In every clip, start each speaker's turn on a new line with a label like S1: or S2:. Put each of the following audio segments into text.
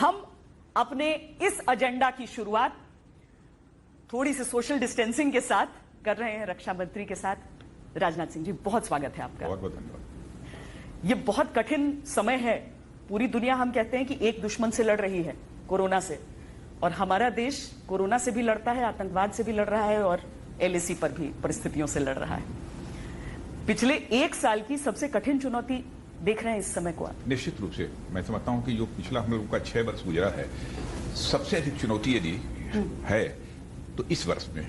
S1: हम अपने इस एजेंडा की शुरुआत थोड़ी सी सोशल डिस्टेंसिंग के साथ कर रहे हैं रक्षा मंत्री के साथ। राजनाथ सिंह जी, बहुत स्वागत है आपका।
S2: बहुत बहुत धन्यवाद।
S1: ये बहुत कठिन समय है। पूरी दुनिया, हम कहते हैं कि एक दुश्मन से लड़ रही है, कोरोना से, और हमारा देश कोरोना से भी लड़ता है, आतंकवाद से भी लड़ रहा है और एलएसी पर भी परिस्थितियों से लड़ रहा है। पिछले एक साल की सबसे कठिन चुनौती देख रहे हैं इस समय को आप?
S2: निश्चित रूप से मैं समझता हूं कि जो पिछला हम लोगों का 6 वर्ष गुजरा है, सबसे अधिक चुनौती यदि है तो इस वर्ष में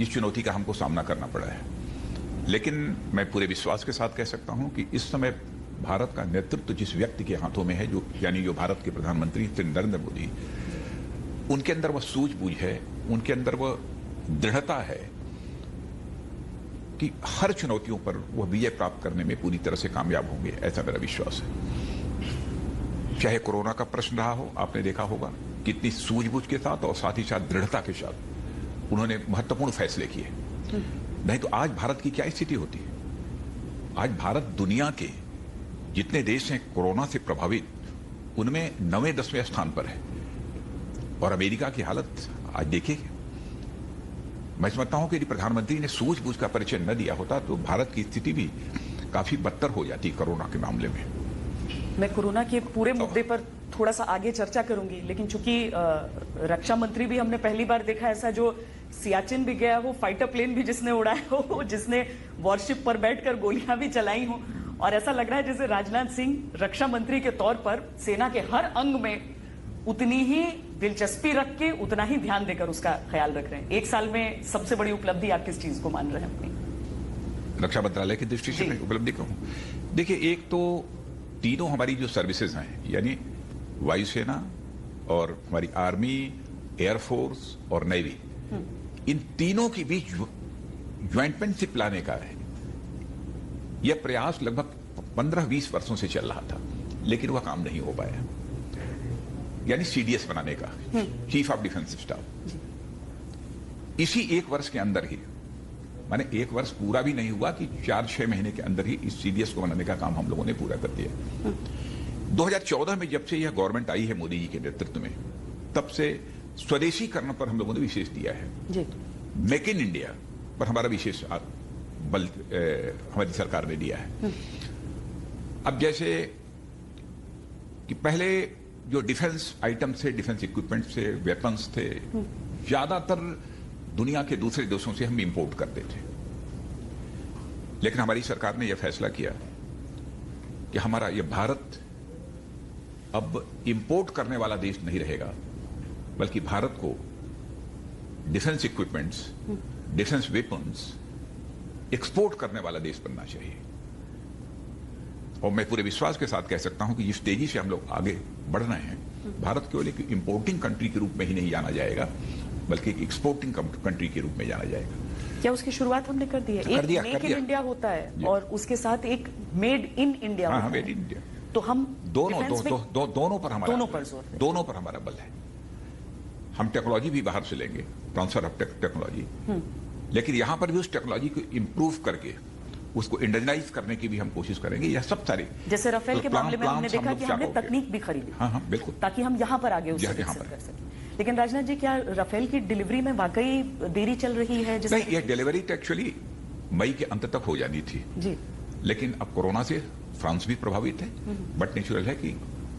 S2: इस चुनौती का हमको सामना करना पड़ा है। लेकिन मैं पूरे विश्वास के साथ कह सकता हूं कि इस समय भारत का नेतृत्व जिस व्यक्ति के हाथों में है, जो भारत के प्रधानमंत्री श्री नरेंद्र मोदी, उनके अंदर वह सूझबूझ है, उनके अंदर वह दृढ़ता है कि हर चुनौतियों पर वह विजय प्राप्त करने में पूरी तरह से कामयाब होंगे, ऐसा मेरा विश्वास है। चाहे कोरोना का प्रश्न रहा हो, आपने देखा होगा कितनी सूझबूझ के साथ और साथ ही साथ दृढ़ता के साथ उन्होंने महत्वपूर्ण फैसले किए। नहीं तो आज भारत की क्या स्थिति होती है? आज भारत दुनिया के जितने देश हैं कोरोना से प्रभावित, उनमें 9वें-10वें स्थान पर है। और अमेरिका की हालत आज देखिए। मैं समझता हूं कि यदि प्रधानमंत्री ने सूझबूझ का परिचय न दिया होता तो भारत की स्थिति भी काफी बदतर हो जाती कोरोना के मामले में।
S1: मैं कोरोना के पूरे मुद्दे पर थोड़ा सा आगे चर्चा करूंगी, लेकिन चूंकि रक्षा मंत्री भी हमने पहली बार देखा ऐसा जो सियाचिन भी गया हो, फाइटर प्लेन भी जिसने उड़ाया हो, जिसने वॉरशिप पर बैठकर गोलियां भी चलाई हो, और ऐसा लग रहा है जैसे राजनाथ सिंह रक्षा मंत्री के तौर पर सेना के हर अंग में उतनी ही दिलचस्पी रख के, उतना ही ध्यान देकर उसका ख्याल रख रहे हैं। एक साल में सबसे बड़ी उपलब्धि आप किस चीज को मान रहे हैं अपनी?
S2: रक्षा मंत्रालय की दृष्टि से मैं उपलब्धि कहूं, देखिए, एक तो तीनों हमारी जो सर्विसेज हैं, यानी वायुसेना और हमारी आर्मी, एयरफोर्स और नेवी, इन तीनों के बीच ज्वाइंटमैनशिप लाने का है यह प्रयास लगभग 15-20 वर्षों से चल रहा था, लेकिन वह काम नहीं हो पाया। यानी सीडीएस बनाने का, चीफ ऑफ डिफेंस स्टाफ, इसी एक वर्ष के अंदर ही, माने एक वर्ष पूरा भी नहीं हुआ कि 4-6 महीने के अंदर ही इस सीडीएस को बनाने का काम हम लोगों ने पूरा कर दिया। 2014 में जब से यह गवर्नमेंट आई है मोदी जी के नेतृत्व में, तब से स्वदेशीकरण पर हम लोगों ने विशेष दिया है। मेक इन इंडिया पर हमारा विशेष बल हमारी सरकार ने दिया है। अब जैसे कि पहले जो डिफेंस आइटम थे, डिफेंस इक्विपमेंट थे, वेपन्स थे, ज्यादातर दुनिया के दूसरे देशों से हम इंपोर्ट करते थे। लेकिन हमारी सरकार ने यह फैसला किया कि हमारा यह भारत अब इंपोर्ट करने वाला देश नहीं रहेगा, बल्कि भारत को defence equipments, defence weapons export करने वाला देश बनना चाहिए। और मैं पूरे विश्वास के साथ कह सकता हूं कि जिस तेजी से हम लोग आगे बढ़ रहे हैं, भारत केवल एक इंपोर्टिंग कंट्री के रूप में ही नहीं जाना जाएगा, बल्कि एक एक्सपोर्टिंग कंट्री के रूप में जाना जाएगा।
S1: क्या उसकी शुरुआत हमने कर दी है? एक मेक इन इंडिया होता है और उसके साथ एक मेड इन इंडिया होता है।
S2: Made in India.
S1: तो हम
S2: दोनों पर हमारा बल है। हम टेक्नोलॉजी भी बाहर से लेंगे, ट्रांसफर ऑफ टेक्नोलॉजी, लेकिन यहां पर भी उस टेक्नोलॉजी को इंप्रूव करके उसको इंडियनाइज करने की भी हम कोशिश करेंगे। यह सब सारे,
S1: जैसे राफेल के मामले में हमने देखा कि हमने तकनीक भी खरीदी,
S2: बिल्कुल,
S1: ताकि हम यहां पर आगे उससे विकसित कर सकें। लेकिन राजनाथ जी, क्या राफेल की डिलीवरी में वाकई देरी चल रही है?
S2: नहीं, यह डिलीवरी तो एक्चुअली मई के अंत तक हो जानी थी जी, लेकिन अब कोरोना से फ्रांस भी प्रभावित है। बट नेचुरल है कि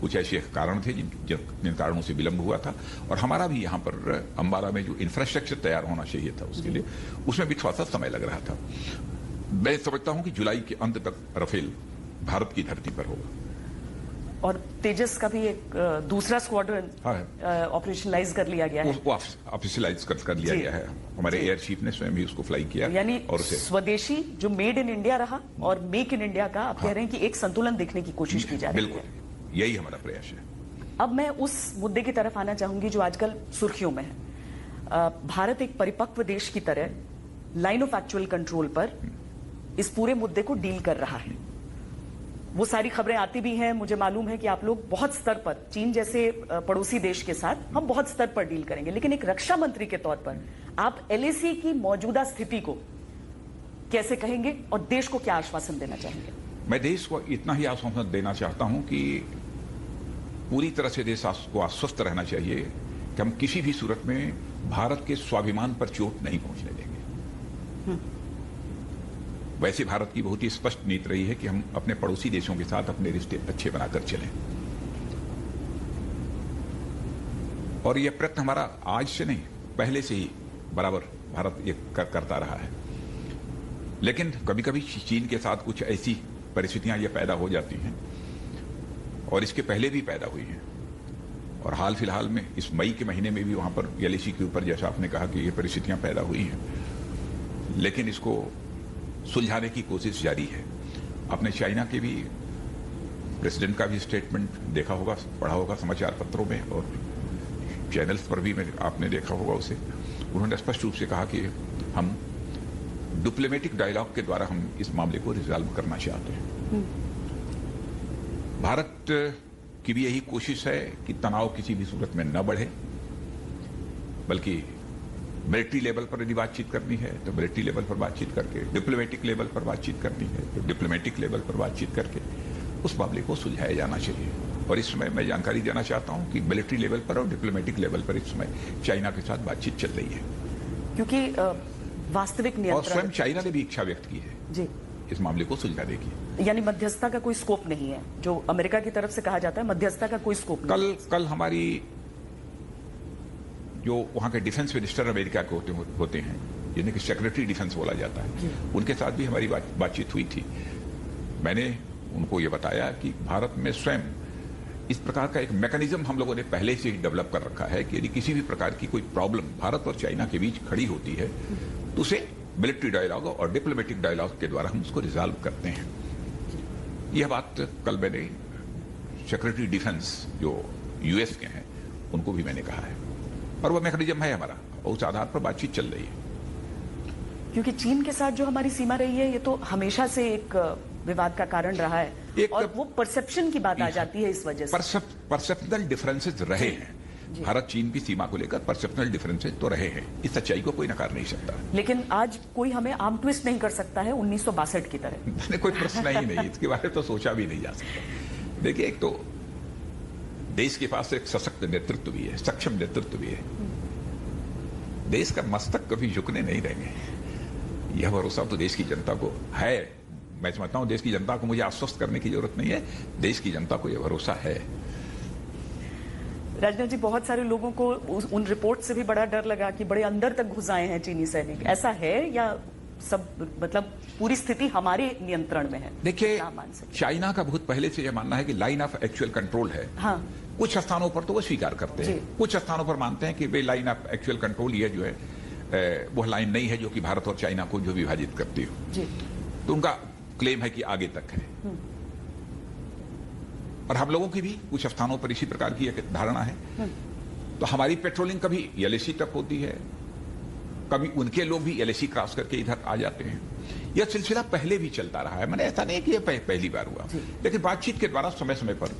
S2: कुछ ऐसे कारण थे जिन कारणों से विलंब हुआ था, और हमारा भी यहाँ पर अंबाला में जो इंफ्रास्ट्रक्चर तैयार होना चाहिए था उसके लिए, उसमें भी थोड़ा सा समय लग रहा था। मैं समझता हूं कि जुलाई के अंत तक राफेल भारत की धरती पर होगा।
S1: और तेजस का भी एक दूसरा स्क्वाड्रन ऑपरेशनलाइज कर लिया गया है,
S2: उसको ऑफिशियलाइज कर लिया गया है। हमारे एयर चीफ ने स्वयं भी उसको फ्लाई किया।
S1: यानी और स्वदेशी जो मेड इन इंडिया रहा और मेक इन इंडिया का आप कह रहे हैं कि एक संतुलन देखने की कोशिश की जा रही है।
S2: बिल्कुल, यही हमारा प्रयास है।
S1: अब मैं उस मुद्दे की तरफ आना चाहूंगी जो आजकल सुर्खियों में है। भारत एक परिपक्व देश की तरह लाइन ऑफ एक्चुअल कंट्रोल पर इस पूरे मुद्दे को डील कर रहा है। वो सारी खबरें आती भी हैं, मुझे मालूम है कि आप लोग बहुत स्तर पर, चीन जैसे पड़ोसी देश के साथ हम बहुत स्तर पर डील करेंगे, लेकिन एक रक्षा मंत्री के तौर पर आप एलएसी की मौजूदा स्थिति को कैसे कहेंगे और देश को क्या आश्वासन देना चाहेंगे?
S2: मैं देश को इतना ही आश्वासन देना चाहता हूं कि पूरी तरह से देश को आश्वस्त रहना चाहिए कि हम किसी भी सूरत में भारत के स्वाभिमान पर चोट नहीं पहुंचने देंगे। वैसे भारत की बहुत ही स्पष्ट नीति रही है कि हम अपने पड़ोसी देशों के साथ अपने रिश्ते अच्छे बनाकर चलें, और यह प्रयत्न हमारा आज से नहीं, पहले से ही बराबर भारत ये करता रहा है। लेकिन कभी कभी चीन के साथ कुछ ऐसी परिस्थितियां ये पैदा हो जाती हैं, और इसके पहले भी पैदा हुई हैं, और हाल फिलहाल में इस मई के महीने में भी वहां पर एलएसी के ऊपर, जैसा आपने कहा कि ये परिस्थितियां पैदा हुई हैं, लेकिन इसको सुलझाने की कोशिश जारी है। आपने चाइना के भी प्रेसिडेंट का भी स्टेटमेंट देखा होगा, पढ़ा होगा समाचार पत्रों में, और चैनल्स पर भी आपने देखा होगा उसे। उन्होंने स्पष्ट रूप से कहा कि हम डिप्लोमेटिक डायलॉग के द्वारा हम इस मामले को रिजॉल्व करना चाहते हैं। भारत की भी यही कोशिश है कि तनाव किसी भी सूरत में न बढ़े, बल्कि मिलिट्री लेवल पर यदि बातचीत करनी है तो मिलिट्री लेवल पर बातचीत करके, डिप्लोमेटिक लेवल पर बातचीत करनी है तो डिप्लोमेटिक लेवल पर बातचीत करके उस मामले को सुलझाया जाना चाहिए। और इस समय मैं जानकारी देना चाहता हूं कि मिलिट्री लेवल पर और डिप्लोमेटिक लेवल पर इस समय चाइना के साथ बातचीत चल रही है,
S1: क्योंकि वास्तविक नियंत्रण,
S2: और स्वयं चाइना ने भी इच्छा व्यक्त की है
S1: जी
S2: इस मामले को सुलझा देगी।
S1: यानी मध्यस्थता का कोई स्कोप नहीं है, जो अमेरिका की तरफ से कहा जाता है मध्यस्थता का कोई स्कोप नहीं।
S2: कल हमारी जो वहां के डिफेंस मिनिस्टर अमेरिका के होते हैं, जिन्हें कि सेक्रेटरी डिफेंस बोला जाता है, उनके साथ भी हमारी बातचीत हुई थी। मैंने उनको ये बताया कि भारत में स्वयं इस प्रकार का एक मैकेनिज्म हम लोगों ने पहले से ही डेवलप कर रखा है कि यदि किसी भी प्रकार की कोई प्रॉब्लम भारत और चाइना के बीच खड़ी होती है तो उसे मिलिट्री डायलॉग और डिप्लोमेटिक डायलॉग के द्वारा हम उसको रिजॉल्व करते हैं। यह बात कल मैंने सेक्रेटरी डिफेंस जो यूएस के हैं उनको भी मैंने कहा है, और वह मैकेनिज्म है हमारा, और उस आधार पर बातचीत चल रही है।
S1: क्योंकि चीन के साथ जो हमारी सीमा रही है, ये तो हमेशा से एक विवाद का कारण रहा है, और वो परसेप्शन की बात आ जाती है इस वजह से।
S2: परसेप्शनल डिफरेंसेस रहे हैं, भारत चीन की सीमा को लेकर परसेप्शनल डिफरेंसेस तो रहे हैं, इस सच्चाई को कोई नकार नहीं सकता।
S1: लेकिन आज कोई हमें आर्म ट्विस्ट नहीं कर सकता है 1962 की तरह।
S2: कोई प्रश्न ही नहीं, इसके बारे में तो सोचा भी नहीं जा सकता। देखिए, एक तो देश के पास एक सशक्त नेतृत्व भी है, सक्षम नेतृत्व भी है, देश का मस्तक कभी झुकने नहीं देंगे, यह भरोसा तो देश की जनता को है। मैं समझता हूं देश की जनता को मुझे आश्वस्त करने की जरूरत नहीं है, देश की जनता को यह भरोसा है।
S1: राजनाथ जी, बहुत सारे लोगों को उन रिपोर्ट से भी बड़ा डर लगा कि बड़े अंदर तक घुस आए हैं चीनी सैनिक, ऐसा है या सब मतलब पूरी स्थिति हमारे नियंत्रण में है?
S2: देखिए, चाइना का बहुत पहले से यह मानना है कि लाइन ऑफ एक्चुअल कंट्रोल है। हाँ। कुछ स्थानों पर तो वो स्वीकार करते हैं, कुछ स्थानों पर मानते हैं कि वे लाइन ऑफ एक्चुअल कंट्रोल ये जो है वो लाइन नहीं है जो कि भारत और चाइना को जो विभाजित करती हो। तो उनका क्लेम है कि आगे तक है, और हम लोगों की भी कुछ स्थानों पर इसी प्रकार की एक धारणा है। तो हमारी पेट्रोलिंग कभी एलएसी तक होती है, कभी उनके लोग भी एलएसी क्रॉस करके इधर आ जाते हैं। यह सिलसिला पहले भी चलता रहा है, मैंने ऐसा नहीं कि यह पहली बार हुआ, लेकिन बातचीत के द्वारा समय समय पर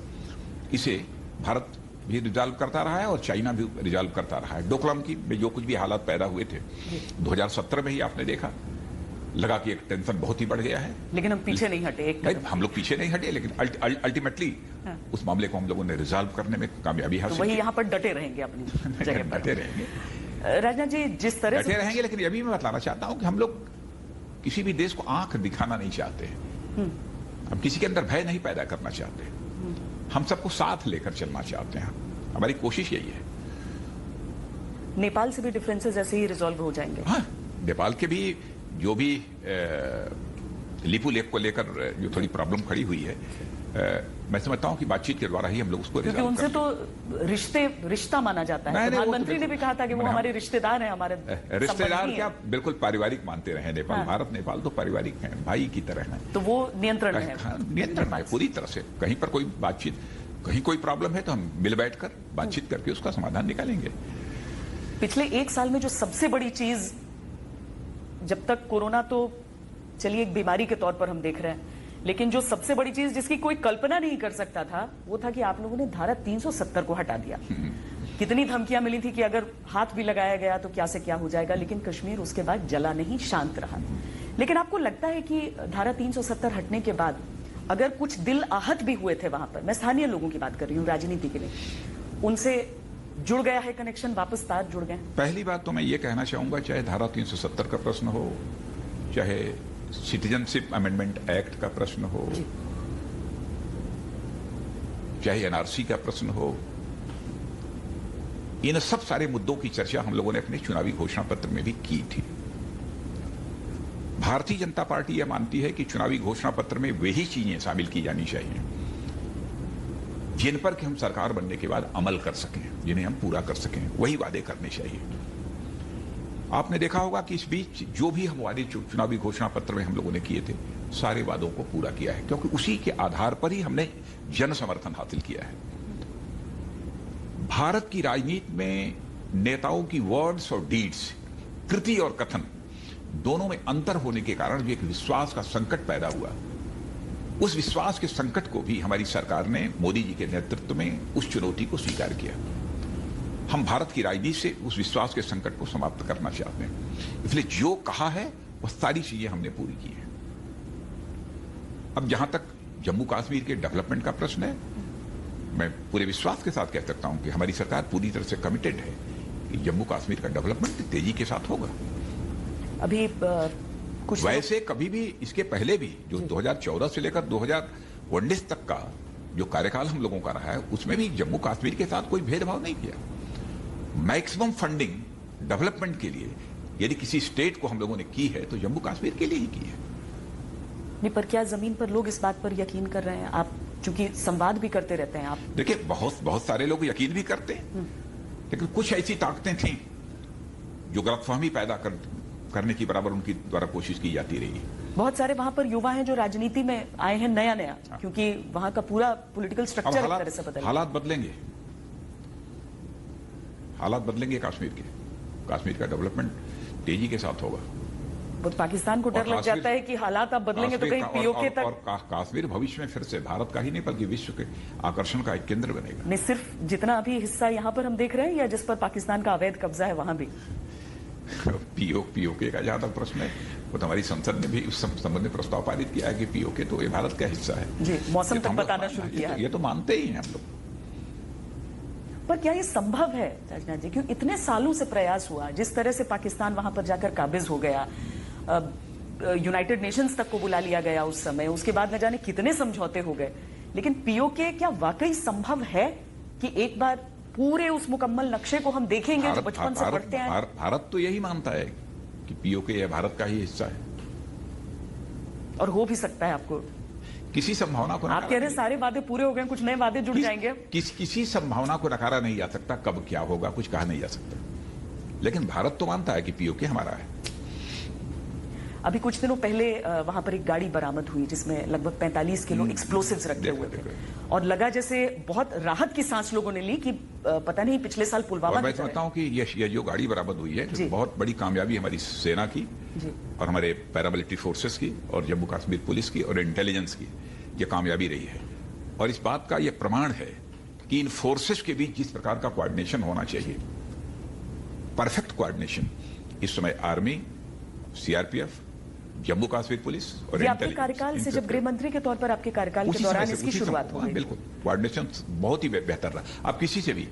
S2: इसे भारत भी रिजॉल्व करता रहा है और चाइना भी रिजॉल्व करता रहा है। डोकलाम की में जो कुछ भी हालात पैदा हुए थे 2017 में ही आपने देखा, लगा कि एक टेंशन बहुत ही बढ़ गया है, लेकिन हम पीछे नहीं हटे। हम लोग पीछे नहीं हटे, लेकिन अल्टीमेटली उस मामले को हम लोगों ने रिजॉल्व करने में कामयाबी हासिल की।
S1: वही यहाँ पर डटे रहेंगे अपनी जगह पर।
S2: डटे रहेंगे
S1: राजनाथ जी, जिस तरह
S2: डटे रहेंगे, लेकिन ये भी मैं बतलाना चाहता हूं कि हम लोग किसी भी देश को आंख दिखाना नहीं चाहते, हम किसी के अंदर भय नहीं पैदा करना चाहते, हम सबको साथ लेकर चलना चाहते हैं, हमारी कोशिश यही है।
S1: नेपाल से भी डिफरेंसेस ऐसे ही रिजॉल्व हो जाएंगे?
S2: हाँ, नेपाल के भी जो भी लिपू लेक को लेकर जो थोड़ी प्रॉब्लम खड़ी हुई है, मैं समझता हूं कि बातचीत के द्वारा ही हम लोग उसको रिजॉल्व करेंगे।
S1: उनसे तो रिश्ता माना जाता है, प्रधानमंत्री ने भी कहा था कि वो हमारे रिश्तेदार हैं, हमारे
S2: रिश्तेदार क्या, बिल्कुल पारिवारिक मानते रहे नेपाल। हाँ। भारत नेपाल तो पारिवारिक है, भाई की तरह है,
S1: तो वो नियंत्रण है।
S2: नियंत्रण है पूरी तरह से। कहीं पर कोई बातचीत, कहीं कोई प्रॉब्लम है तो हम मिल बैठकर बातचीत करके उसका समाधान निकालेंगे।
S1: पिछले एक साल में जो सबसे बड़ी चीज, जब तक कोरोना तो चलिए एक बीमारी के तौर पर हम देख रहे हैं, लेकिन जो सबसे बड़ी चीज जिसकी कोई कल्पना नहीं कर सकता था, वो था कि आप लोगों ने धारा 370 को हटा दिया। कितनी धमकियां मिली थी कि अगर हाथ भी लगाया गया तो क्या से क्या हो जाएगा, लेकिन कश्मीर उसके बाद जला नहीं, शांत रहा। लेकिन आपको लगता है कि धारा 370 हटने के बाद अगर कुछ दिल आहत भी हुए थे वहां पर, मैं स्थानीय लोगों की बात कर रही हूँ राजनीति के लिए, उनसे जुड़ गया है कनेक्शन, वापस तार जुड़ गए?
S2: पहली बात तो मैं ये कहना चाहूंगा, चाहे धारा 370 का प्रश्न हो, चाहे सिटीजनशिप अमेंडमेंट एक्ट का प्रश्न हो, चाहे एनआरसी का प्रश्न हो, इन सब सारे मुद्दों की चर्चा हम लोगों ने अपने चुनावी घोषणा पत्र में भी की थी। भारतीय जनता पार्टी यह मानती है कि चुनावी घोषणा पत्र में वही चीजें शामिल की जानी चाहिए जिन पर कि हम सरकार बनने के बाद अमल कर सकें, जिन्हें हम पूरा कर सकें, वही वादे करने चाहिए। आपने देखा होगा कि इस बीच जो भी हम वादे चुनावी घोषणा पत्र में हम लोगों ने किए थे, सारे वादों को पूरा किया है, क्योंकि उसी के आधार पर ही हमने जन समर्थन हासिल किया है। भारत की राजनीति में नेताओं की वर्ड्स और डीड्स, कृति और कथन दोनों में अंतर होने के कारण जो एक विश्वास का संकट पैदा हुआ, उस विश्वास के संकट को भी हमारी सरकार ने मोदी जी के नेतृत्व में उस चुनौती को स्वीकार किया। हम भारत की राजनीति से उस विश्वास के संकट को समाप्त करना चाहते हैं, इसलिए जो कहा है वह सारी चीजें हमने पूरी की है। अब जहां तक जम्मू कश्मीर के डेवलपमेंट का प्रश्न है, मैं पूरे विश्वास के साथ कह सकता हूं कि हमारी सरकार पूरी तरह से कमिटेड है कि जम्मू कश्मीर का डेवलपमेंट तेजी के साथ होगा।
S1: अभी कुछ
S2: वैसे कभी भी इसके पहले भी जो 2014 से लेकर 2019 तक का जो कार्यकाल हम लोगों का रहा है, उसमें भी जम्मू कश्मीर के साथ कोई भेदभाव नहीं किया। मैक्सिमम फंडिंग डेवलपमेंट के लिए यदि किसी स्टेट को हम लोगों ने की है तो जम्मू कश्मीर के लिए ही की है।
S1: नहीं, पर क्या जमीन पर लोग इस बात पर यकीन कर रहे हैं? आप चूंकि संवाद भी करते रहते हैं, आप
S2: देखिए बहुत सारे लोग यकीन भी करते हैं, लेकिन कुछ ऐसी ताकतें थी जो गलतफहमी पैदा करने की बराबर उनकी द्वारा कोशिश की जाती रही।
S1: बहुत सारे वहां पर युवा हैं जो राजनीति में आए हैं नया, क्योंकि वहां का पूरा पॉलिटिकल स्ट्रक्चर एक तरह से बदल गया।
S2: हालात बदलेंगे, हालात बदलेंगे कश्मीर के। कश्मीर का डेवलपमेंट तेजी के साथ होगा।
S1: बहुत पाकिस्तान को डर लग जाता है कि हालात अब बदलेंगे तो कहीं पीओके तक।
S2: और कश्मीर भविष्य में फिर से भारत का ही नहीं बल्कि विश्व के आकर्षण का एक केंद्र बनेगा।
S1: नहीं, सिर्फ जितना अभी हिस्सा यहाँ पर हम देख रहे हैं या जिस पर पाकिस्तान का अवैध कब्जा है वहां भी?
S2: पीओके का जहां तक प्रश्न है, वो तो हमारी संसद ने भी उस संबंध में प्रस्ताव पारित किया है कि पीओके तो ये भारत का हिस्सा है।
S1: जी, मौसम तक बताना शुरू किया है।
S2: ये तो मानते ही हैं हम लोग।
S1: पर क्या ये संभव है राजनाथ जी? क्यों इतने सालों से प्रयास हुआ, जिस तरह से पाकिस्तान वहां पर जाकर काबिज हो गया, यूनाइटेड नेशंस तक को बुला लिया गया उस समय, उसके बाद न जाने कितने समझौते हो गए, लेकिन पीओके क्या वाकई संभव है कि एक बार पूरे उस मुकम्मल नक्शे को हम देखेंगे जो बचपन से पढ़ते हैं?
S2: भारत तो यही मानता है कि पीओके भारत का ही हिस्सा है
S1: और हो भी सकता है। आपको
S2: किसी संभावना को,
S1: आप कह रहे हैं सारे वादे पूरे हो गए, कुछ नए वादे जुड़ जाएंगे?
S2: किसी संभावना को नकारा नहीं जा सकता। कब क्या होगा कुछ कहा नहीं जा सकता, लेकिन भारत तो मानता है कि पीओके हमारा है।
S1: अभी कुछ दिनों पहले वहां पर एक गाड़ी बरामद हुई जिसमें लगभग 45 किलो एक्सप्लोसिव्स रखे हुए थे और लगा जैसे बहुत राहत की सांस लोगों ने ली कि पता नहीं पिछले साल पुलवामा।
S2: मैं समझता हूं कि ये जो गाड़ी बरामद हुई है तो बहुत बड़ी कामयाबी हमारी सेना की और हमारे पैरामिलिट्री फोर्सेस की और जम्मू कश्मीर पुलिस की और इंटेलिजेंस की ये कामयाबी रही है। और इस बात का यह प्रमाण है कि इन फोर्सेस के बीच जिस प्रकार का कोऑर्डिनेशन होना चाहिए, परफेक्ट कोऑर्डिनेशन, इस समय army, CRPF, Jammu Kashmir police और
S1: आपके कार्यकाल से, जब गृह मंत्री के तौर पर आपके कार्यकाल के दौरान इसकी शुरुआत हुई?
S2: बिल्कुल, कोऑर्डिनेशन बहुत ही बेहतर रहा। आप किसी से भी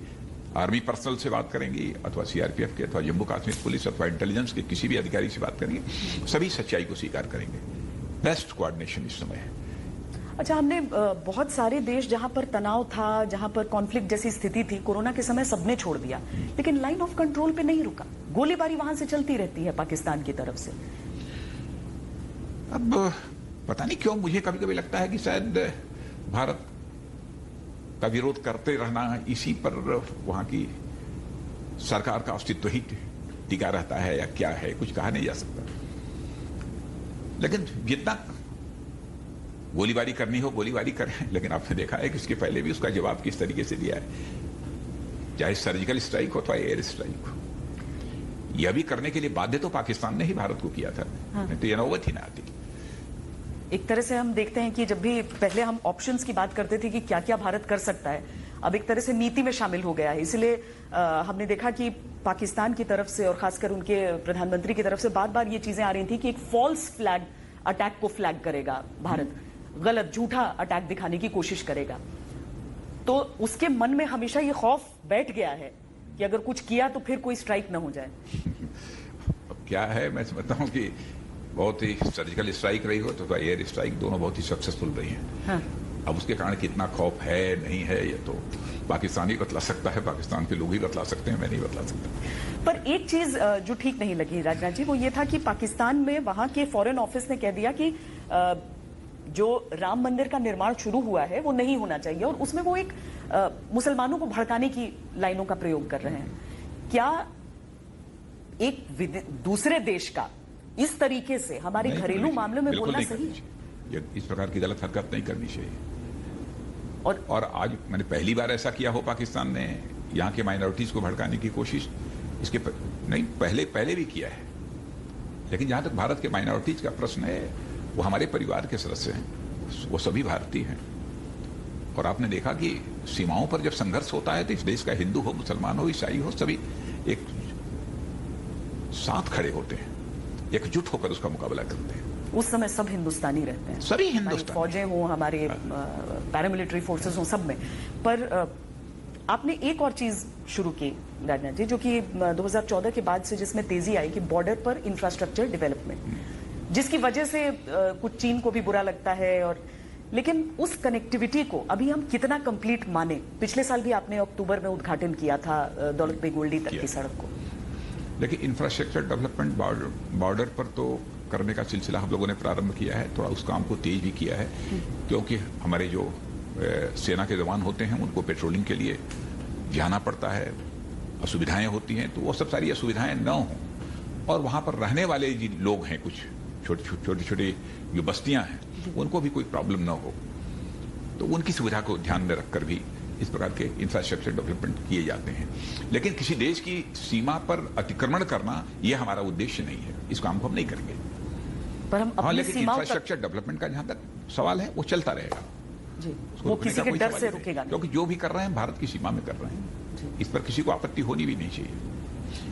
S2: आर्मी पर्सनल से बात करेंगे अथवा सीआरपीएफ के अथवा जम्मू कश्मीर पुलिस अथवा इंटेलिजेंस के किसी भी अधिकारी से बात करेंगे, सभी सच्चाई को स्वीकार करेंगे। बेस्ट कोऑर्डिनेशन इस समय है।
S1: अच्छा, हमने बहुत सारे देश जहां पर तनाव था, जहां पर कॉन्फ्लिक्ट जैसी स्थिति थी, कोरोना के समय सबने छोड़ दिया, लेकिन लाइन ऑफ कंट्रोल पे नहीं रुका। गोलीबारी वहां से चलती रहती है पाकिस्तान की तरफ से।
S2: अब पता नहीं क्यों मुझे कभी कभी लगता है कि शायद भारत का विरोध करते रहना, इसी पर वहां की सरकार का अस्तित्व ही टिका रहता है या क्या है, कुछ कहा नहीं जा सकता। लेकिन जितना गोलीबारी करनी हो गोलीबारी करें, लेकिन आपने देखा है कि इसके पहले भी उसका जवाब किस तरीके से दिया है, चाहे सर्जिकल स्ट्राइक हो अथवा एयर स्ट्राइक हो। यह भी करने के लिए बाध्य तो पाकिस्तान ने ही भारत को किया था। हाँ। तो यह नौबत ही ना आती।
S1: एक तरह से हम देखते हैं कि जब भी पहले हम ऑप्शंस की बात करते थे कि क्या क्या भारत कर सकता है, अब एक तरह से नीति में शामिल हो गया है। इसलिए हमने देखा कि पाकिस्तान की तरफ से और खासकर उनके प्रधानमंत्री की तरफ से बार बार ये चीजें आ रही थी कि एक फॉल्स फ्लैग अटैक को फ्लैग करेगा भारत। गलत झूठा अटैक दिखाने की कोशिश करेगा, तो उसके मन में हमेशा ये खौफ बैठ गया है कि अगर कुछ किया तो फिर कोई स्ट्राइक ना हो जाए।
S2: अब क्या है, मैं समझता हूँ कि बहुत ही सर्जिकल स्ट्राइक रही हो तो एयर स्ट्राइक, दोनों बहुत ही सक्सेसफुल रही हैं।
S1: हाँ।
S2: अब उसके कारण कितना खौफ है नहीं है ये तो पाकिस्तानी बतला सकता है, पाकिस्तान के लोग ही बतला सकते हैं, मैं नहीं बतला सकता।
S1: पर एक चीज जो ठीक नहीं लगी राजनाथ जी, वो ये था कि पाकिस्तान में वहां के फॉरेन ऑफिस ने कह दिया कि जो राम मंदिर का निर्माण शुरू हुआ है वो नहीं होना चाहिए, और उसमें वो एक मुसलमानों को भड़काने की लाइनों का प्रयोग कर रहे हैं। क्या एक दूसरे देश का इस तरीके से हमारे घरेलू मामलों में बोलना सही है?
S2: इस प्रकार की गलत हरकत नहीं करनी चाहिए। और आज मैंने पहली बार ऐसा किया हो पाकिस्तान ने, यहाँ के माइनॉरिटीज को भड़काने की कोशिश, इसके नहीं पहले भी किया है। लेकिन जहां तक भारत के माइनॉरिटीज का प्रश्न है, वो हमारे परिवार के सदस्य हैं, वो सभी भारतीय हैं। और आपने देखा कि सीमाओं पर जब संघर्ष होता है तो इस देश का हिंदू हो, मुसलमान हो, ईसाई हो, सभी एक साथ खड़े होते हैं, एकजुट होकर उसका मुकाबला करते हैं।
S1: उस समय सब हिंदुस्तानी रहते हैं,
S2: सभी हिंदुस्तानी,
S1: फौजें हों, हमारे पैरामिलिट्री फोर्सेस हों, सब में। पर आपने एक और चीज शुरू की राजनाथ जी, जो कि 2014 के बाद से जिसमें तेजी आई, कि बॉर्डर पर इंफ्रास्ट्रक्चर डेवलपमेंट, जिसकी वजह से कुछ चीन को भी बुरा लगता है। और लेकिन उस कनेक्टिविटी को अभी हम कितना कंप्लीट माने? पिछले साल भी आपने अक्टूबर में उद्घाटन किया था दौलत बेग ओल्डी तक की सड़क को।
S2: देखिए, इंफ्रास्ट्रक्चर डेवलपमेंट बॉर्डर पर तो करने का सिलसिला हम लोगों ने प्रारंभ किया है, थोड़ा उस काम को तेज भी किया है, क्योंकि हमारे जो सेना के जवान होते हैं उनको पेट्रोलिंग के लिए जाना पड़ता है, असुविधाएं होती हैं, तो वो सब सारी असुविधाएं न हों, और वहां पर रहने वाले जिन लोग हैं, कुछ छोटे छोटे जो बस्तियां हैं, उनको भी कोई प्रॉब्लम न हो, तो उनकी सुविधा को ध्यान में रखकर भी इस प्रकार के इंफ्रास्ट्रक्चर डेवलपमेंट किए जाते हैं। लेकिन किसी देश की सीमा पर अतिक्रमण करना यह हमारा उद्देश्य नहीं है, इस काम को हम नहीं करेंगे।
S1: पर हम अपनी
S2: लेकिन इंफ्रास्ट्रक्चर डेवलपमेंट का जहां तक सवाल है वो चलता रहेगा
S1: जी, वो किसी के डर से रुकेगा नहीं,
S2: क्योंकि जो भी कर रहे हैं भारत की सीमा में कर रहे हैं, इस पर किसी को आपत्ति होनी भी नहीं चाहिए।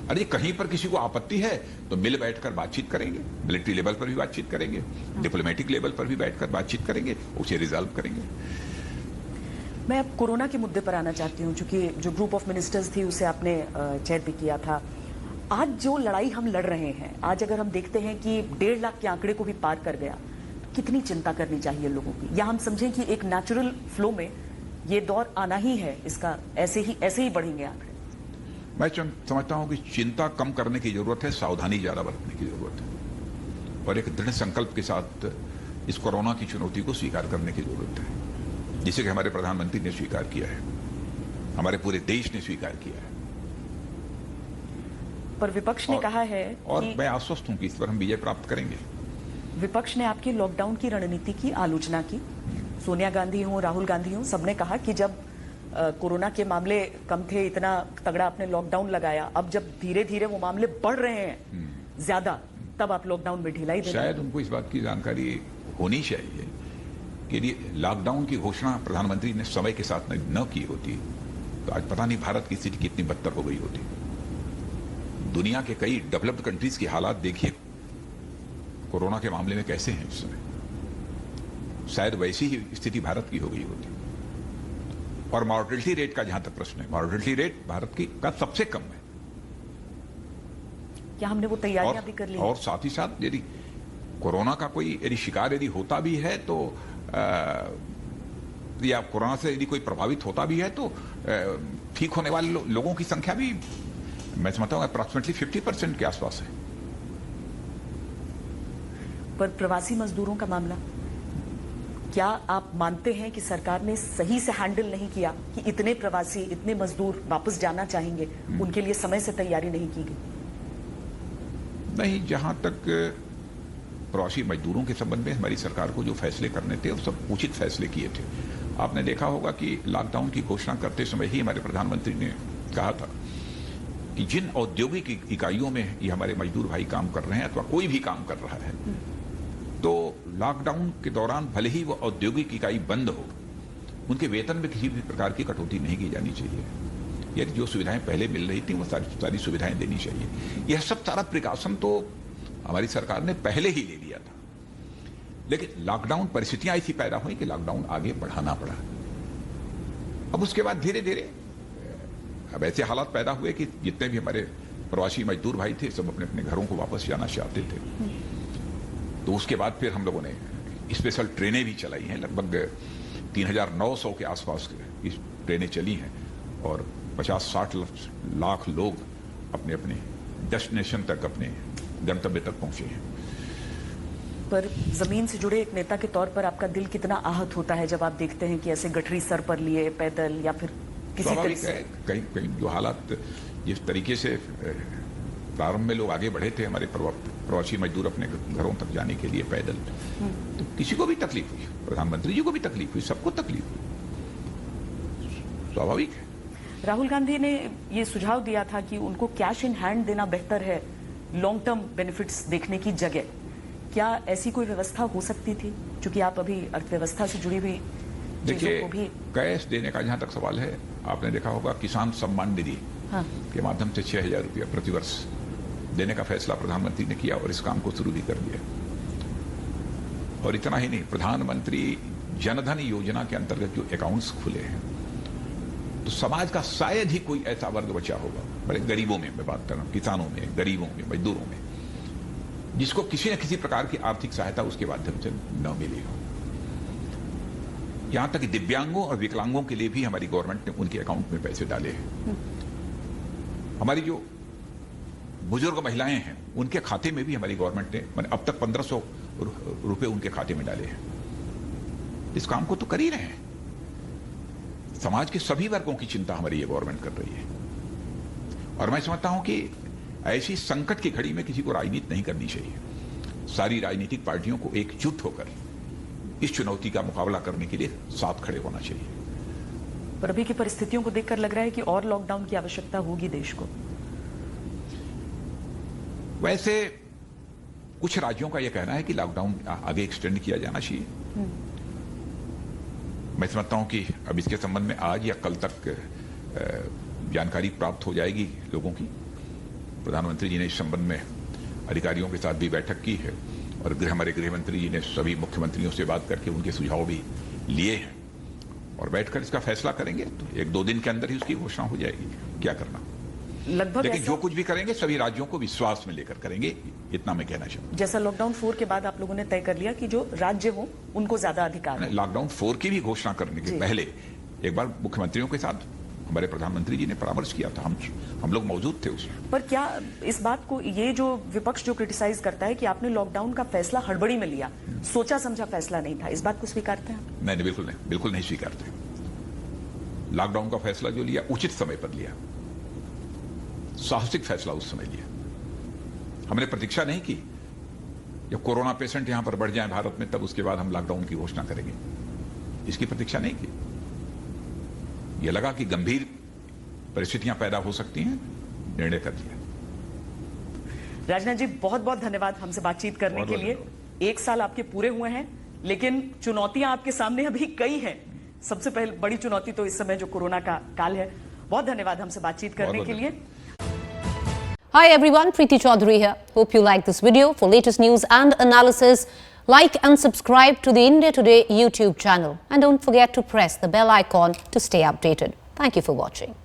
S2: अरे कहीं पर किसी को आपत्ति है तो मिल बैठकर बातचीत करेंगे, मिलिट्री लेवल पर भी बातचीत करेंगे, डिप्लोमेटिक लेवल पर भी बैठकर बातचीत करेंगे, उसे रिजॉल्व करेंगे।
S1: मैं अब कोरोना के मुद्दे पर आना चाहती हूं, क्योंकि जो ग्रुप ऑफ मिनिस्टर्स थी उसे आपने चेयर भी किया था। आज जो लड़ाई हम लड़ रहे हैं, आज अगर हम देखते हैं कि 1.5 लाख के आंकड़े को भी पार कर गया, तो कितनी चिंता करनी चाहिए लोगों की? या हम समझें कि एक नेचुरल फ्लो में ये दौर आना ही है, इसका ऐसे ही बढ़ेंगे आंकड़े?
S2: मैं समझता हूं कि चिंता कम करने की जरूरत है, सावधानी ज्यादा बरतने की जरूरत है, और एक दृढ़ संकल्प के साथ इस कोरोना की चुनौती को स्वीकार करने की जरूरत है, जिसे कि हमारे प्रधानमंत्री ने स्वीकार किया है, हमारे पूरे देश ने स्वीकार किया है।
S1: पर विपक्ष ने कहा है
S2: और मैं आश्वस्त हूं कि इस पर हम विजय प्राप्त करेंगे।
S1: विपक्ष ने आपकी लॉकडाउन की रणनीति की आलोचना की। सोनिया गांधी हो, राहुल गांधी हो, सबने कहा कि जब कोरोना के मामले कम थे, इतना तगड़ा आपने लॉकडाउन लगाया, अब जब धीरे धीरे वो मामले बढ़ रहे हैं ज्यादा, तब आप लॉकडाउन में ढिलाई दे रहे हैं।
S2: शायद उनको इस बात की जानकारी होनी चाहिए कि यदि लॉकडाउन की घोषणा प्रधानमंत्री ने समय के साथ न की होती तो आज पता नहीं भारत की स्थिति कितनी बदतर हो गई होती। दुनिया के कई डेवलप्ड कंट्रीज की हालात देखिए कोरोना के मामले में कैसे हैं इस समय, शायद वैसी ही स्थिति भारत की हो गई होती। और मॉर्टेलिटी रेट का जहां तक प्रश्न है, मॉर्टेलिटी रेट भारत की का सबसे कम है।
S1: क्या हमने वो तैयारियां भी कर ली?
S2: और साथ ही साथ यदि कोरोना का कोई यदि शिकार यदि होता भी है तो या कोरोना से यदि कोई प्रभावित होता भी है तो ठीक होने वाले लोगों की संख्या भी मैं समझता हूं अप्रॉक्सीमेटली 50% के आसपास है।
S1: पर प्रवासी मजदूरों का मामला, क्या आप मानते हैं कि सरकार ने सही से हैंडल नहीं किया कि इतने प्रवासी, इतने मजदूर वापस जाना चाहेंगे, उनके लिए समय से तैयारी नहीं की गई?
S2: नहीं, जहां तक प्रवासी मजदूरों के संबंध में हमारी सरकार को जो फैसले करने थे वो सब उचित फैसले किए थे। आपने देखा होगा कि लॉकडाउन की घोषणा करते समय ही हमारे प्रधानमंत्री ने कहा था कि जिन औद्योगिक इकाइयों में ये हमारे मजदूर भाई काम कर रहे हैं अथवा कोई भी काम कर रहा है, तो लॉकडाउन के दौरान भले ही वो औद्योगिक इकाई बंद हो, उनके वेतन में किसी भी प्रकार की कटौती नहीं की जानी चाहिए। यदि जो सुविधाएं पहले मिल रही थी वो सारी सुविधाएं देनी चाहिए। यह सब सारा प्रिकॉशन तो हमारी सरकार ने पहले ही ले लिया था। लेकिन लॉकडाउन परिस्थितियां ऐसी पैदा हुई कि लॉकडाउन आगे बढ़ाना पड़ा। अब उसके बाद धीरे धीरे अब ऐसे हालात पैदा हुए कि जितने भी हमारे प्रवासी मजदूर भाई थे सब अपने अपने घरों को वापस जाना चाहते थे। तो उसके बाद फिर हम लोगों ने स्पेशल ट्रेनें भी चलाई हैं, लगभग 3,900 के आसपास इस ट्रेनें चली हैं और 50-60 लाख लोग अपने अपने डेस्टिनेशन तक, अपने गंतव्य तक पहुंचे हैं।
S1: पर जमीन से जुड़े एक नेता के तौर पर आपका दिल कितना आहत होता है जब आप देखते हैं कि ऐसे गठरी सर पर लिए पैदल या फिर किसी
S2: स्वाभाविक
S1: तरह
S2: है, कहीं कहीं जो हालात जिस तरीके से प्रारंभ में लोग आगे बढ़े थे, हमारे प्रवासी मजदूर अपने घरों तक जाने के लिए पैदल, तो किसी को भी तकलीफ हुई, प्रधानमंत्री जी को भी तकलीफ हुई, सबको तकलीफ हुई, स्वाभाविक है।
S1: राहुल गांधी ने ये सुझाव दिया था कि उनको कैश इन हैंड देना बेहतर है लॉन्ग टर्म बेनिफिट्स देखने की जगह। क्या ऐसी कोई व्यवस्था हो सकती थी, क्योंकि आप अभी अर्थव्यवस्था से जुड़ी हुई
S2: देखिए,
S1: चीजों को भी
S2: कैश देने का जहां तक सवाल है, आपने देखा होगा किसान सम्मान निधि के माध्यम से 6,000 रुपया प्रतिवर्ष देने का फैसला प्रधानमंत्री ने किया और इस काम को शुरू भी कर दिया। और इतना ही नहीं, प्रधानमंत्री जनधन योजना के अंतर्गत जो अकाउंट्स खुले हैं, तो समाज का शायद ही कोई ऐसा वर्ग बचा होगा, बड़े गरीबों में मैं बात कर रहा हूं, किसानों में, गरीबों में, मजदूरों में, जिसको किसी न किसी प्रकार की आर्थिक सहायता उसके माध्यम से न मिली हो। यहां तक कि दिव्यांगों और विकलांगों के लिए भी हमारी गवर्नमेंट ने उनके अकाउंट में पैसे डाले हैं। हमारी जो बुजुर्ग महिलाएं हैं, उनके खाते में भी हमारी गवर्नमेंट ने अब तक 1,500 रुपए उनके खाते में डाले हैं। इस काम को तो कर ही रहे हैं। समाज के सभी वर्गों की चिंता हमारी ये गवर्नमेंट कर रही है और मैं समझता हूं कि ऐसी संकट की घड़ी में किसी को राजनीति नहीं करनी चाहिए। सारी राजनीतिक पार्टियों को एकजुट होकर इस चुनौती का मुकाबला करने के लिए साथ खड़े होना चाहिए।
S1: पर अभी की परिस्थितियों को देखकर लग रहा है कि और लॉकडाउन की आवश्यकता होगी देश को।
S2: वैसे कुछ राज्यों का यह कहना है कि लॉकडाउन आगे एक्सटेंड किया जाना चाहिए। मैं समझता हूं कि अब इसके संबंध में आज या कल तक जानकारी प्राप्त हो जाएगी लोगों की। प्रधानमंत्री जी ने इस संबंध में अधिकारियों के साथ भी बैठक की है और हमारे गृह मंत्री जी ने सभी मुख्यमंत्रियों से बात करके उनके सुझाव भी लिए हैं और बैठकर इसका फैसला करेंगे। तो 1-2 दिन के अंदर ही उसकी घोषणा हो जाएगी क्या करना।
S1: लगभग
S2: लेकिन जो कुछ भी करेंगे सभी राज्यों को विश्वास में लेकर करेंगे, इतना मैं कहना चाहूंगा।
S1: जैसा लॉकडाउन 4 के बाद आप लोगों ने तय कर लिया कि जो राज्य हो उनको ज्यादा अधिकार है।
S2: लॉकडाउन 4 की भी घोषणा करने के पहले एक बार मुख्यमंत्रियों के साथ हमारे प्रधानमंत्री जी ने परामर्श किया था, हम लोग मौजूद थे उसमें।
S1: पर क्या इस बात को, ये जो विपक्ष जो क्रिटिसाइज करता है कि आपने लॉकडाउन का फैसला हड़बड़ी में लिया, सोचा समझा फैसला नहीं था, इस बात को स्वीकारते हैं?
S2: नहीं, बिल्कुल नहीं स्वीकारते। लॉकडाउन का फैसला जो लिया उचित समय पर लिया, साहसिक फैसला उस समय लिया। हमने प्रतीक्षा नहीं की जब कोरोना पेशेंट यहां पर बढ़ जाए भारत में तब उसके बाद हम लॉकडाउन की घोषणा करेंगे, इसकी प्रतीक्षा नहीं की। यह लगा कि गंभीर परिस्थितियां पैदा हो सकती हैं, निर्णय कर दिया।
S1: राजनाथ जी, बहुत बहुत धन्यवाद हमसे बातचीत करने के लिए। 1 साल आपके पूरे हुए हैं, लेकिन चुनौतियां आपके सामने अभी कई हैं। सबसे पहले बड़ी चुनौती तो इस समय जो कोरोना का काल है। बहुत धन्यवाद हमसे बातचीत करने के लिए।
S3: Hi everyone, Preeti Chaudhary here. Hope you like this video. For latest news and analysis, like and subscribe to the India Today YouTube channel. And don't forget to press the bell icon to stay updated. Thank you for watching.